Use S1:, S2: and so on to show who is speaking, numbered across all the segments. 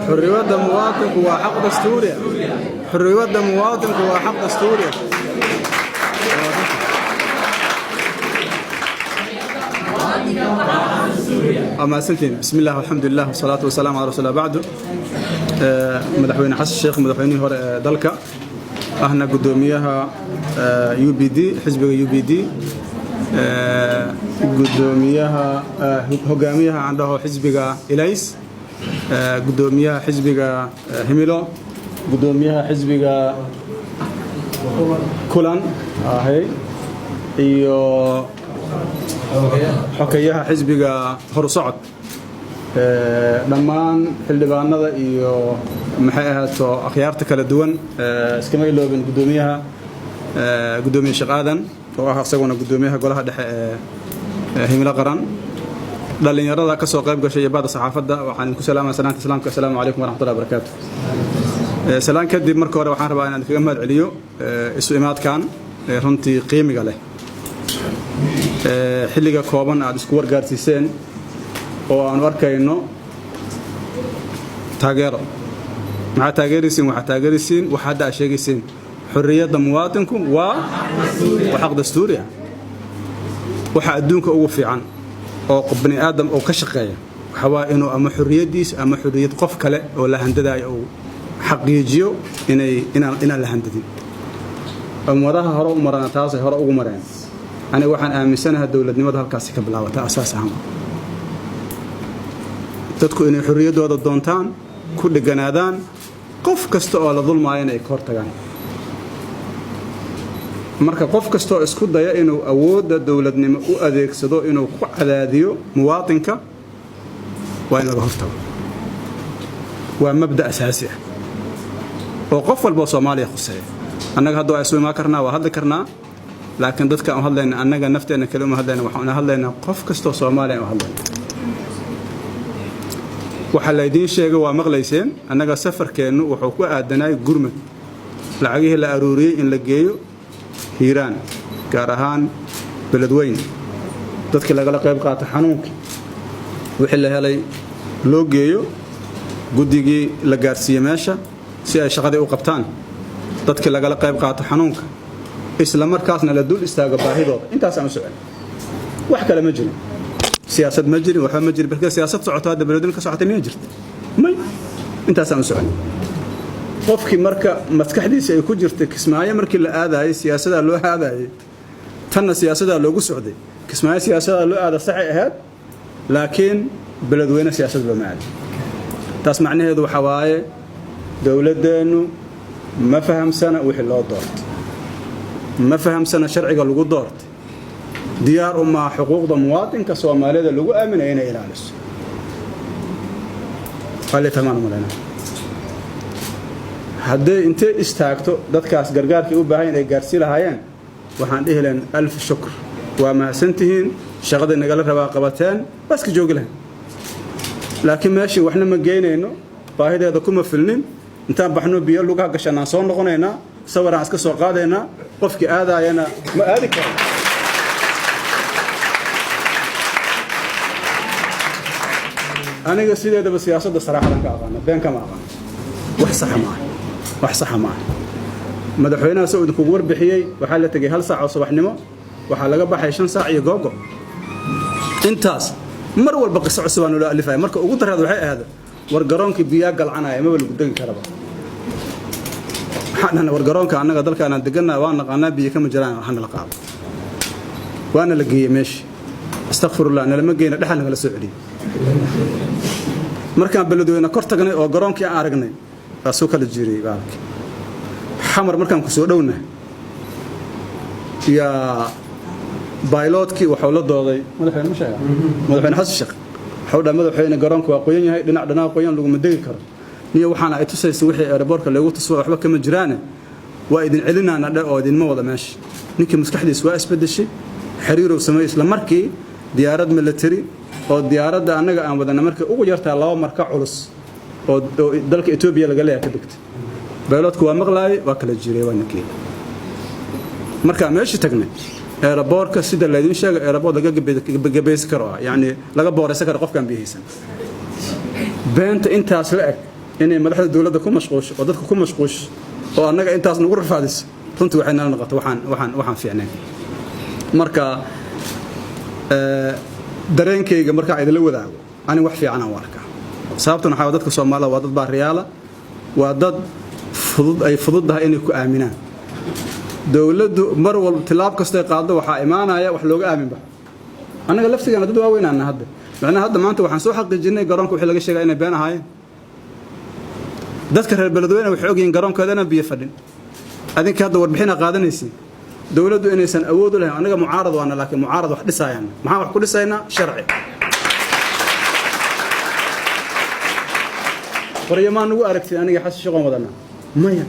S1: حرية المواطن هو حق دستوري. حرية المواطن هو حق دستوري. أما سنتين بسم الله والحمد لله والصلاة والسلام على رسول الله بعد مدحوين حسن الشيخ مدحويني هور دلك احنا قدوميها UPD حزب UPD قدوميها هجاميها عنده حزب إليس قدوميها حزب هميلو قدوميها حزب كولان هاي iyo حكيها حزب هرصعد dhammaan xildhibaanada iyo maxay ahaato akhyaarta kala duwan iskama iloobin gudoomiye shaqadan oo ah asaguna gudoomiyaha golaha dhexe ee himilo qaran dhalinyarada ka soo qayb gashay baada saxaafadda waxaan ku salaamayaa salaanta islaamka assalaamu alaykum wa rahmatullahi wa barakaatuh salaan kadib marka hore waxaan rabaa inaan kaga mahad celiyo isu imaadkan runtii qiimiga leh xilliga kooban aad isku wargaarsiiseen oo aan arkayno taageero ma taageerisiin waxa taageerisiin waxa hadda sheegaysiin xurriyadda muwaadinku waa xaq dastuuri ah waxa adduunka ugu fiican oo bani aadam oo ka shaqeeya waxa waa inuu ama xurriyadiis ama xurriyad qof kale oo la handadayo oo xaqiijiyo inaan la handadin umadaha hore u marana taas ay hore ugu mareen aniga waxaan aaminsanahay dawladnimada halkaas ka bilaawata asaas ahaan dadku inay xurriyadooda doontaan ku dhiganaadaan qof kasta oo la dulmaayana ay ka hortagaan marka qof kasta oo isku daya inuu awoodda dawladnimo u adeegsado inuu ku cadaadiyo muwaadinka waa in laga hortago waa mabda asaasi ah oo qof walba Soomaaliya khuseeyo annaga hadda ay soo ma karnaa waa hadda karnaa laakiin dadka aan hadlayna annaga nafteena kale uma hadlayna waxaan hadlaynaa qof kasta oo Soomaaliya oo hadlayna waxa la idin sheegay waa maqlayseen annaga safarkeenu wuxuu ku aadanay gurmad lacagihii la aruuriyay in la geeyo Hiiraan gaar ahaan beledweyne dadka laga qayb qaatay xanuunka wixii la helay loo geeyo guddigii la gaarsiiyay meesha si ay shaqada u qabtaan dadka laga qayb qaatay xanuunka isla markaasna la dul istaago baahidooda intaas aan socon wax kale ma jiro سياسات مجري وحنا مجري بس سياسات صعوتها هذا بلدنا كصعوتها ما جرت ما أنت سام سؤال قفك مركا مسكحدي سيكون جرتك اسمعي مركي هذا هي سياسة اللو هذا هي تنا سياسة اللو سعودي اسمعي سياسة اللو هذا صحيح هذا لكن بلد وين سياسة اللو معد تسمعني هذا حواي دولة دينو ما فهم سنة وحلا دارت ما فهم سنة شرعي قالوا دارت ديار مع حقوق المواطن كصوماليدا لو امن هنا الى الس قال تمام مولانا hadday intee istaagto dadkaas gargaarkii u baahan inay gaarsi lahaayeen waxaan dhihileen alf shukr waa mahadsantihiin shaqada naga la rabaa qabateen bas ka joogi lahayn laakiin meeshii waxna ma geynayno baahideeda kuma filnin intaan baxno biyo lugaha gashanaan soo noqonaynaa sawiraan iska soo qaadaynaa qofkii aadayana ma aadi karo aniga sideedaba siyaasadda saraaxadan ka aqaan been kama aqaan wax sax ma madaxweynaha Sacuudi ku warbixiyay waxa la tagay hal saac oo subaxnimo waxa laga baxay 5 saac iyo googo intaas mar walba qiso cusub aan loo alifay marka ugu darada waxay ahayd war garoonka biya galcanaya ma lagu dagi karaba waxaan war garoonka annaga dalkaana deganaa waan naqaanaa biyo kama jiraan waxaan la qaado waana la geeyay meesh astaghfirullah ana lama geeyna dhaxal naga la soo celiyay markaan beledweyne kor tagnay oo garoonkii aan aragnay taasoo kala jiray baalki xamar markaan ku soo dhowna ya بايلوتكي وحول الضوضي مدحين مش هيا مدحين حس الشق حول مدحين قرانك وقويين هاي دنا قويين لو مدقي كر نية وحنا أتوسيس وحي أربورك اللي قلت سوا وحبك مجرانا وإذن علنا أنا أو إذن ما وضع ماشي نيك مسكحدي سواء أسبد الشيء حرير وسمايس لمركي ديارات ملتري أو ديارات ده أنا قام بدنا مركي أو جرت الله مركع علص أو دلك إثيوبيا اللي قال لي كدكت بايلوتك ومغلاي وكل الجري وينكي مركع ماشي تقني أربورك سيد اللي ينشأ أربور دقيق بجبيس كرا يعني لقى بورس كرا قف كان بيهيسن beenta intaas la eg inay madaxda dawladda ku mashquusho oo dadka ku mashquusho oo annaga intaas nagu rafaadis runtii waxay nala noqoto waxaan fiicnayn marka dareenkayga marka idin la wadaago ani wax fiican aan arkaa sababtuna waxa dadka Soomaalida waa dad baariyaala waa dad fudud ay fududahay inay ku aaminaan dawladdu mar walba tilaab kasta ay qaado waxa imaanaya wax looga aamin ba anaga laftigeena dad waaweynana hadda macna hadda maanta waxaan soo xaqiijinay garoonka wixii laga sheegay inay been ahaayeen dadka reer beledweyne waxay ogyihiin garoonkoodana biyo fadhin adinka hadda warbixina qaadanaysiin dawladdu inaysan awood u lahayn anaga mucaarad waana laakiin mucaarad wax dhisayaan maxaa wax ku dhisaynaa sharci qoryamaan ugu aragtay aniga xas shaqo wadana maya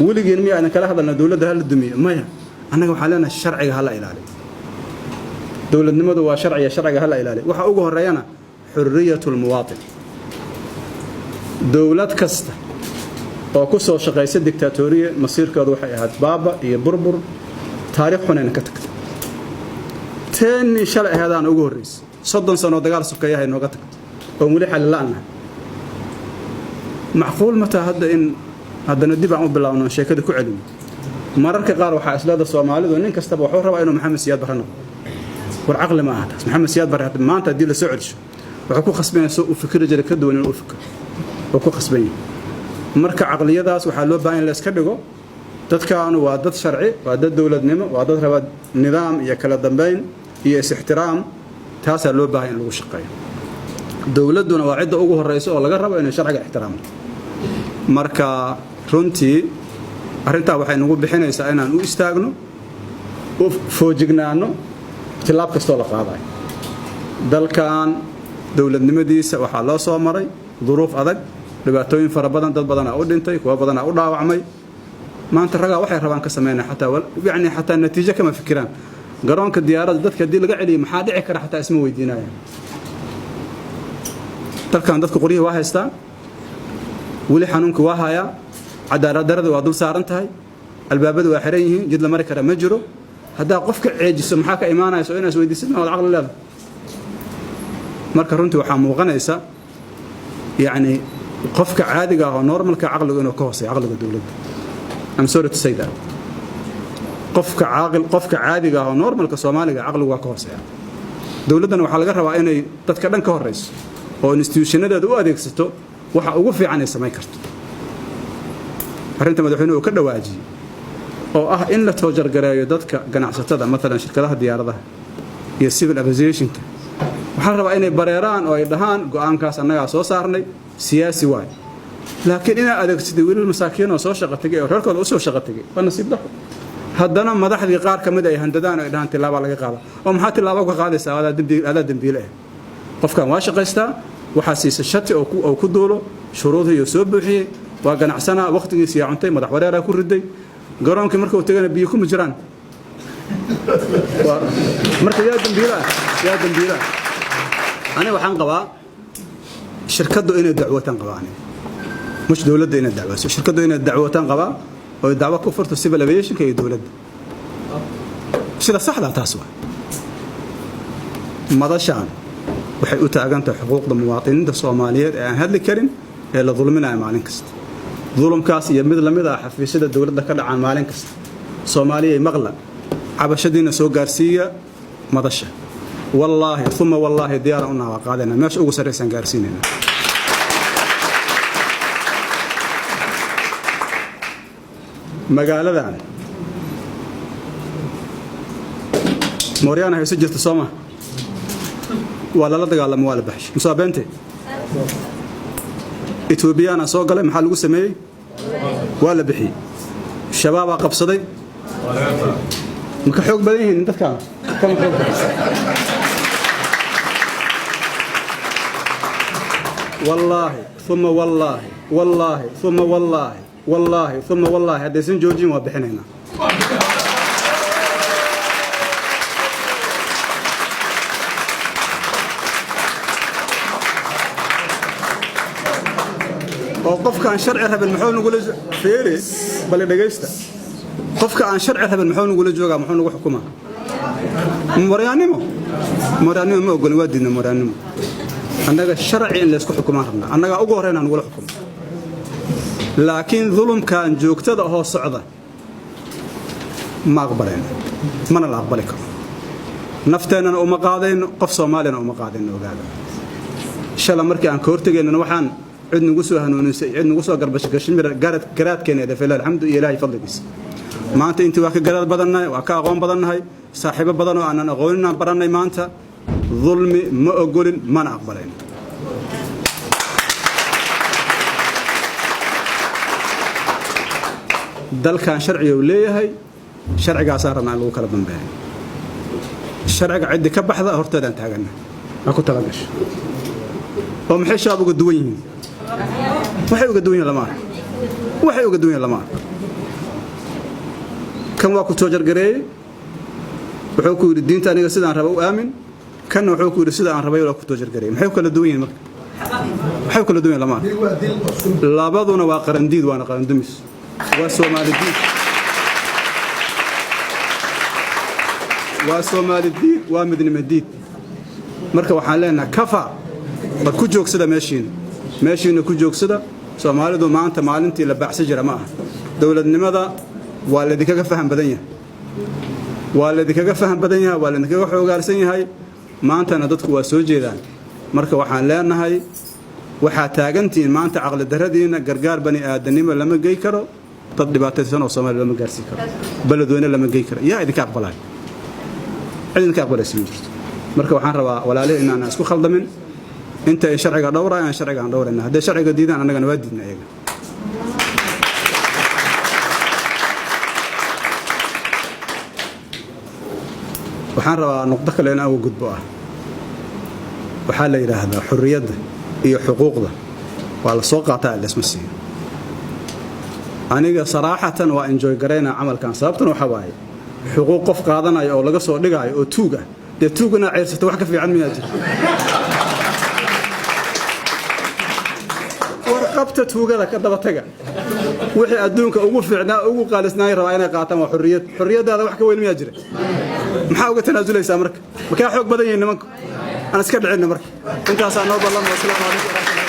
S1: waligeena miya aan kala hadalna dawladda hal dumiyo maya anaga waxa leenahay sharciga hala ilaaliyo dawladnimadu waa sharciga hala ilaaliyo waxa ugu horeeyana xurriyatul muwaatin dawlad kasta oo ku soo shaqeysa dictatoriye masiirkoodu waxay ahayd baaba iyo burbur taariikh xunayna ka tagtay teeni shalay ahaadaan ugu horeysay 30 sano dagaal sukayahay nooga tagtay oo wali xal la'aana macquul mata hadda in haddana dib aan u bilaawno sheekada ku celin mararka qaar waxa islaada Soomaalidu nin kastaba wuxuu rabaa inuu Maxamed Siyaad barano war aqli ma aha Maxamed Siyaad bar maanta hadii la soo celiso wuxuu ku khasbanaysaa uu fikir jira ka duwan inuu fikir oo ku khasban marka aqliyadaas waxa loo baahan in la iska dhigo dadkaanu waa dad sharci waa dad dawladnimo waa dad raba nidaam iyo kala dambeyn iyo is-ixtiraam taas loo baahan in lagu shaqeeyo dawladuna waa cid ugu horeysa oo laga rabo inay sharciga ixtiraamto marka runtii arinta waxay nagu bixinaysaa inaan u istaagno oo foojignaano tilaab kasta la qaaday dalkan dawladnimadiisa waxa loo soo maray duruuf adag dhibaatooyin fara badan dad badan oo dhintay kuwa badan oo dhaawacmay maanta raga waxay rabaan ka sameeyaan xataa natiijo kama fikiraan garoonka diyaaradda dadka hadii laga celiyo maxaa dhici kara xataa isma weydiinayaan dalkan dadku qoriyo waa haystaa wali xanuunku waa haya cadaalad darada waa dul saaran tahay albaabadu waa xiran yihiin jid la mari kara ma jiro hadaa qofka ceejiso maxaa ka imaanayso inaas weydiisid ma aqal leedahay marka runtii waxa muuqanaysa yani qofka caadiga ah oo normalka aqliga inuu ka hooseeyo aqliga dawladda I'm sorry to say that qofka caadiga ah oo normalka Soomaaliga aqliga waa ka hooseeya dawladdan waxa laga rabaa inay dadka dhan ka horeyso oo institutionadeedu u adeegsato waxa ugu fiican ay sameey karto arinta madaxweynuhu ka dhawaajiyay oo ah in la toojar gareeyo dadka ganacsatada mesela shirkadaha diyaaradaha iyo civil aviation waxa rabaa inay bareeraan oo ay dhahaan go'aankaas annaga soo saarnay siyaasi waay laakiin ina adeegsaday wiilal masaakiin oo soo shaqo tagay oo reerkooda u soo shaqo tagay waa nasiib darro haddana madaxdii qaar kamid ay handadaan oo dhahaan tilaabo laga qaado oo maxaa tilaabo ka qaadaysaa adaa dambiile qofkan waa shaqaystaa waxa siisa shati oo ku duulo shuruudaha iyo soo buuxiyay waa ganacsana waqtigiisa yaa cuntay madax wareera ku riday garoonka markuu tagana biyo kuma jiraan marka yaa dambiila ana waxaan qabaa shirkadu inay dacwataan qabaan مش دولة إن الدعوة الشركة إن الدعوة تنقبا والدعوة كفرت السيفل أفيشن كي دولة شيء صح لا تسوى ماذا شان وحي أتاجنت حقوق المواطنين الصوماليين يعني هذا الكريم اللي ظلمنا مالين كست ظلم كاس يمد لمدة حفيسة الدولة ده كله عن مالين كست صومالية مغلى عبشدين سوق جارسية ماذا شان والله ثم والله ديار أنها وقادنا مش أقول سريسان جارسيننا magaaladan Mooriyaana ay soo jirto Soomaa wala la dagaalamo wala baxsh musaabante Ethiopiana soo galay maxaa lagu sameeyay wala bixi shabaab qabsaday marka xoog badan yihiin dadkan kama xoog wallahi thumma wallahi wallahi thumma wallahi والله ثم والله هذا سن جورجين وبحنينا وقف كان شرعي رب المحول نقول فيري بل دغيستا قف كان شرعي رب المحول نقول جوغا محول نقول حكومه مريانيمو ما اقول وادينا مريانيمو annaga sharci in la isku xukumaan rabnaa annaga ugu horreyn aan wala xukumo laakiin dhulumkan joogtada oo socda ma aqbaleen mana la aqbali karo nafteenana uma qaadayno qof Soomaalina uma qaadayno ogaada shala markii aan ka hortageenna waxaan cid nagu soo hanuunisay cid nagu soo garbashay Kashmir garaadkeena fadlan alxamdu ilaahi fadligiisa maanta intii waa ka garaad badannahay waa ka aqoon badannahay saaxiibo badan oo aanan aqoonin baranay maanta dhulmi ma ogolin mana aqbaleen dalkan sharci uu leeyahay sharcigaas arana lagu kala dambeeyay sharciga cid ka baxda horteedan taagana ma ku talagasho oo maxay shaab uga duwan yihiin waxay uga duwan yihiin lama kan waa ku soo jargareeyay wuxuu ku yiri diinta aniga sidaan rabo u aamin kan wuxuu ku yiri sida aan rabay ku soo jargareeyay maxay kala duwan yihiin marka waxay kala duwan yihiin lama labaduna waa qarandiid waana qarandumis وسومالي ومدن مديد marka waxaan leenahay kafa bad ku joogsada meeshiina ku joogsada Soomaalidu maanta maalintii la baaxsi jira ma aha dawladnimada waa la idinkaga faham badan yahay waa la idinkaga xoogaarsan yahay maantana dadku waa soo jeedaan marka waxaan leenahay waxa taagantiin maanta aqal daradiina gargaar bani aadanimo lama geey karo dad dhibaataysan oo Soomaaliya lama gaarsiin karo baladweyne lama geey karo yaa idinka aqbalay jirto marka waxaan rabaa walaalahay inaan isku khaldamin inta ay sharciga dhowrayaan sharciga aan dhowrayna haddii sharciga diidaan anagana waa diidna iyaga waxaan rabaa nuqdo kale in aan uga gudbo waxaa la yiraahdaa xurriyadda iyo xuquuqda waa la soo qaataa isma siiyo aniga saraahatan waa enjoy gareena amalkan sababtuna waxa waaye xuquuq qof qaadanayo oo laga soo dhigayo oo tuuga de tuugana ceyrsato wax ka fiican miyaa jira warqabta tuugada ka daba taga wixii adduunka ugu fiicnaa ugu qaalisnaa rabaa inay qaataan waa xurriyadaada wax ka weyn miyaa jira maxaa uga tanaazulaysaa marka xoog badan yihiin nimanku aan iska dhicin marka intaas aan noo ballan wasalaam alaykum